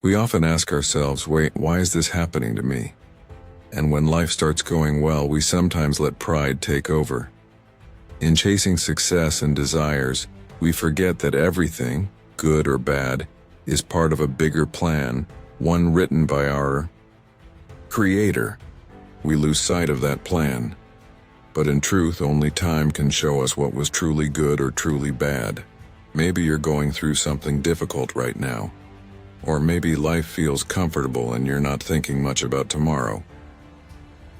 We often ask ourselves, wait, why is this happening to me? And when life starts going well, we sometimes let pride take over. In chasing success and desires, we forget that everything, good or bad, is part of a bigger plan, one written by our Creator. We lose sight of that plan. But in truth, only time can show us what was truly good or truly bad. Maybe you're going through something difficult right now. Or maybe life feels comfortable and you're not thinking much about tomorrow.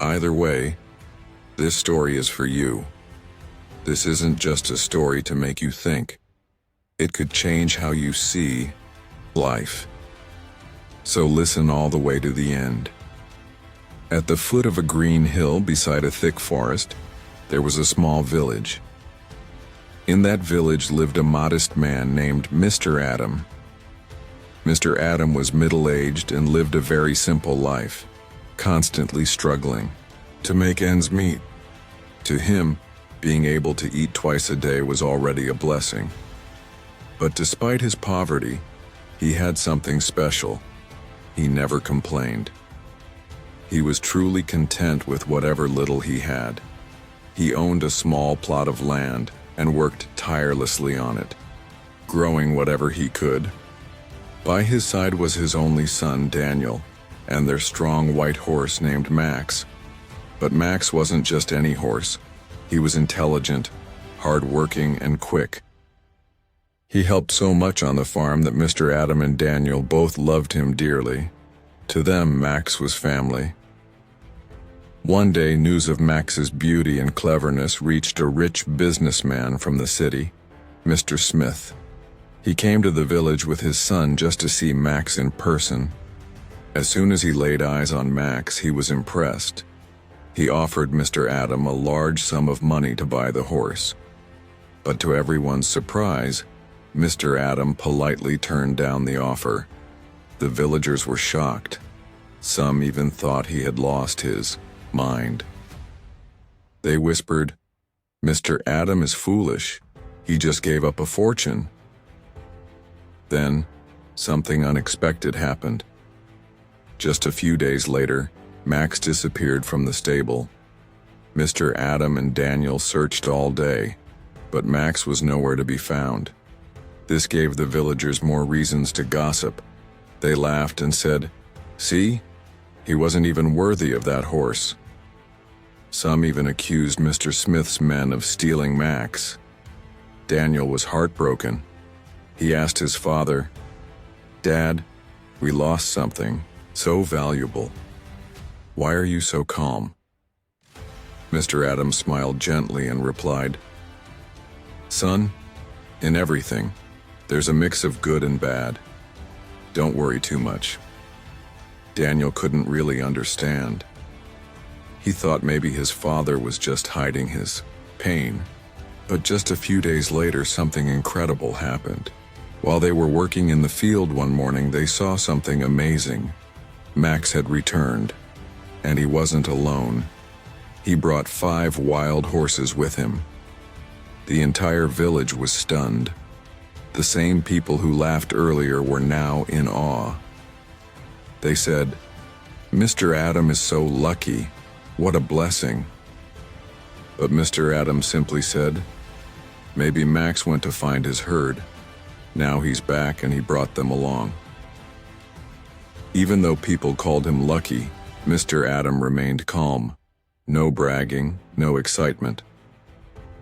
Either way, this story is for you. This isn't just a story to make you think. It could change how you see life. So listen all the way to the end. At the foot of a green hill beside a thick forest, there was a small village. In that village lived a modest man named Mr. Adam. Mr. Adam was middle-aged and lived a very simple life, constantly struggling to make ends meet. To him, being able to eat twice a day was already a blessing. But despite his poverty, he had something special. He never complained. He was truly content with whatever little he had. He owned a small plot of land and worked tirelessly on it, growing whatever he could. By his side was his only son, Daniel, and their strong white horse named Max. But Max wasn't just any horse. He was intelligent, hard-working, and quick. He helped so much on the farm that Mr. Adam and Daniel both loved him dearly. To them, Max was family. One day, news of Max's beauty and cleverness reached a rich businessman from the city, Mr. Smith. He came to the village with his son just to see Max in person. As soon as he laid eyes on Max, he was impressed. He offered Mr. Adam a large sum of money to buy the horse. But to everyone's surprise, Mr. Adam politely turned down the offer. The villagers were shocked. Some even thought he had lost his mind. They whispered, "Mr. Adam is foolish. He just gave up a fortune." Then, something unexpected happened. Just a few days later, Max disappeared from the stable. Mr. Adam and Daniel searched all day, but Max was nowhere to be found. This gave the villagers more reasons to gossip. They laughed and said, "See? He wasn't even worthy of that horse." Some even accused Mr. Smith's men of stealing Max. Daniel was heartbroken. He asked his father, "Dad, we lost something so valuable. Why are you so calm?" Mr. Adam smiled gently and replied, "Son, in everything, there's a mix of good and bad. Don't worry too much." Daniel couldn't really understand. He thought maybe his father was just hiding his pain. But just a few days later, something incredible happened. While they were working in the field one morning, they saw something amazing. Max had returned, and he wasn't alone. He brought 5 wild horses with him. The entire village was stunned. The same people who laughed earlier were now in awe. They said, "Mr. Adam is so lucky. What a blessing." But Mr. Adam simply said, "Maybe Max went to find his herd. Now he's back and he brought them along." Even though people called him lucky, Mr. Adam remained calm. No bragging, no excitement.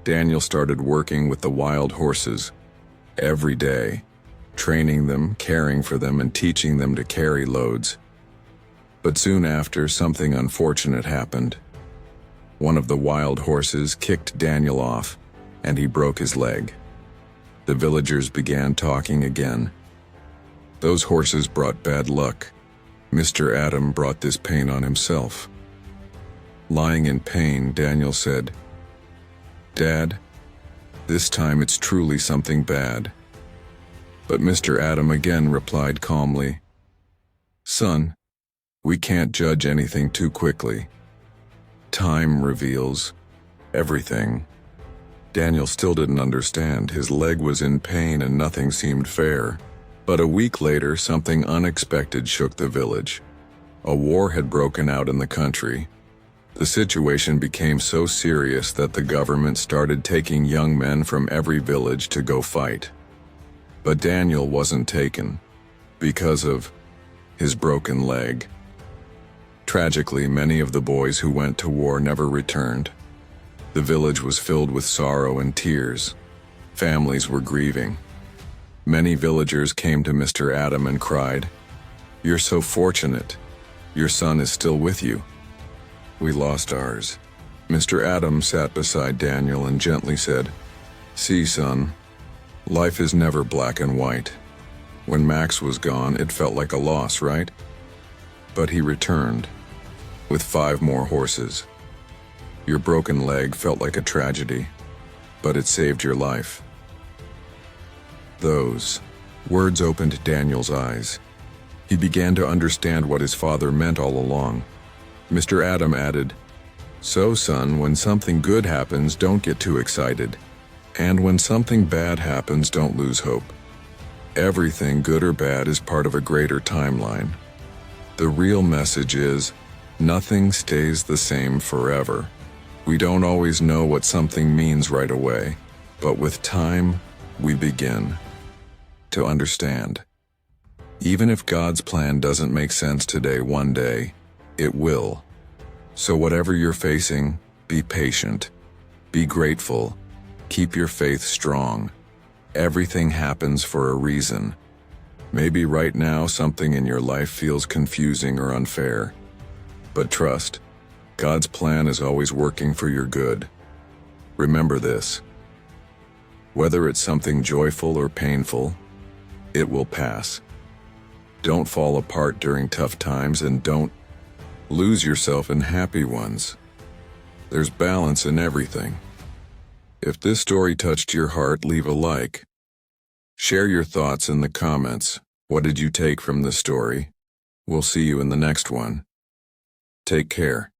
Daniel started working with the wild horses every day, training them, caring for them, and teaching them to carry loads. But soon after, something unfortunate happened. One of the wild horses kicked Daniel off, and he broke his leg. The villagers began talking again. Those horses brought bad luck. Mr. Adam brought this pain on himself. Lying in pain, Daniel said, "Dad, this time it's truly something bad." But Mr. Adam again replied calmly, "Son, we can't judge anything too quickly. Time reveals everything." Daniel still didn't understand. His leg was in pain and nothing seemed fair. But a week later, something unexpected shook the village. A war had broken out in the country. The situation became so serious that the government started taking young men from every village to go fight. But Daniel wasn't taken because of his broken leg. Tragically, many of the boys who went to war never returned. The village was filled with sorrow and tears. Families were grieving. Many villagers came to Mr. Adam and cried, "You're so fortunate. Your son is still with you." "We lost ours." Mr. Adam sat beside Daniel and gently said, "See, son, life is never black and white. When Max was gone, it felt like a loss, right? But he returned, with 5 more horses. Your broken leg felt like a tragedy, but it saved your life." Those words opened Daniel's eyes. He began to understand what his father meant all along. Mr. Adam added, "So, son, when something good happens, don't get too excited. And when something bad happens, don't lose hope. Everything, good or bad, is part of a greater timeline. The real message is, nothing stays the same forever. We don't always know what something means right away, but with time, we begin to understand. Even if God's plan doesn't make sense today, one day, it will. So whatever you're facing, be patient, be grateful, keep your faith strong. Everything happens for a reason. Maybe right now something in your life feels confusing or unfair. But trust, God's plan is always working for your good. Remember this. Whether it's something joyful or painful, it will pass. Don't fall apart during tough times, and don't lose yourself in happy ones. There's balance in everything. If this story touched your heart, leave a like. Share your thoughts in the comments. What did you take from the story? We'll see you in the next one. Take care.